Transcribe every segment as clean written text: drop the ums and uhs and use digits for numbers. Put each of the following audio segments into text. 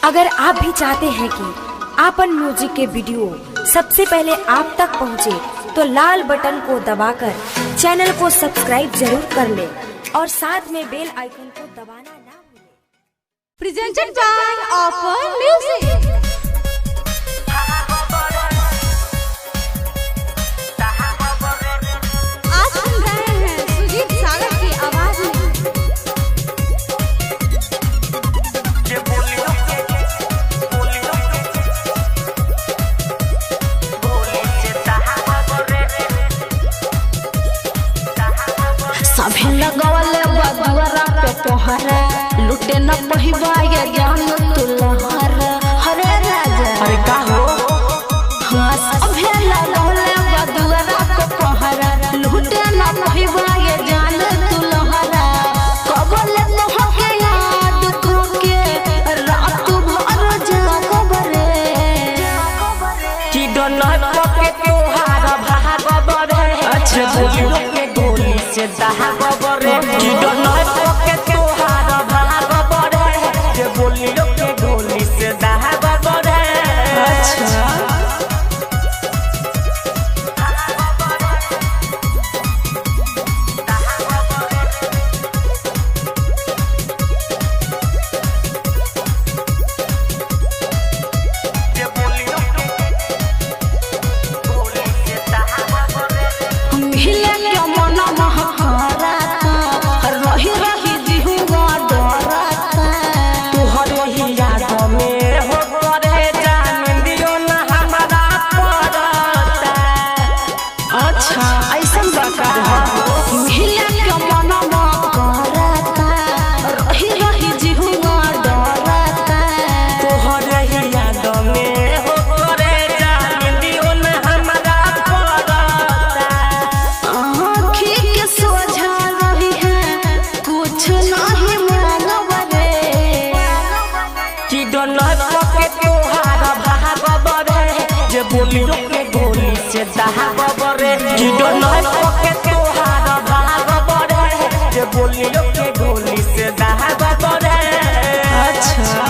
अगर आप भी चाहते हैं कि आपन म्यूजिक के वीडियो सबसे पहले आप तक पहुंचे, तो लाल बटन को दबाकर चैनल को सब्सक्राइब जरूर कर ले और साथ में बेल आइकन को दबाना ना भूलें। Presented by offer music. आज सुन रहे हैं सुजीत सागर की आवाज में। सभी लगवले बदुरा पे पहरा, लुटे न पहिबा ये जान तुलहरा। हरे राजा अरे का हो हाँ, सभी लगवले बदुरा पे पहरा, लुटे न पहिबा ये जान तुलहरा। कबले मोहके याद करके रात भर जागबरे, कि डोनट के तोहारा भाग बरे। अच्छा बोलियो के गोली से दहाग बरे, कि डोनट के तोहारा भाग बरे। जे बोलियो के गोली से दहाग बरे। अच्छा बोलियो के गोली से दहाग बरे, कि डोनट के तोहारा भाग बरे। जे बोलियो के गोली से दहाग बरे। अच्छा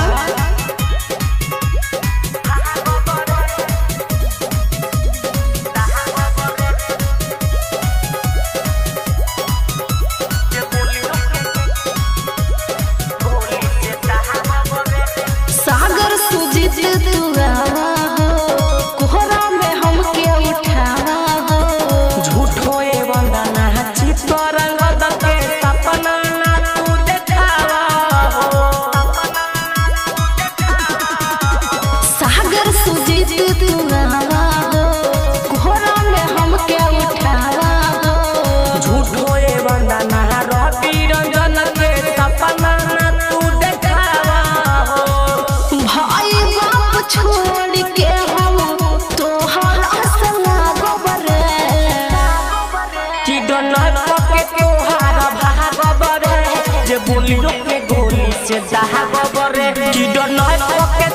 सागर सुजीत तुआ बोलियो के गोली से दहाग बरे, कि डोनट के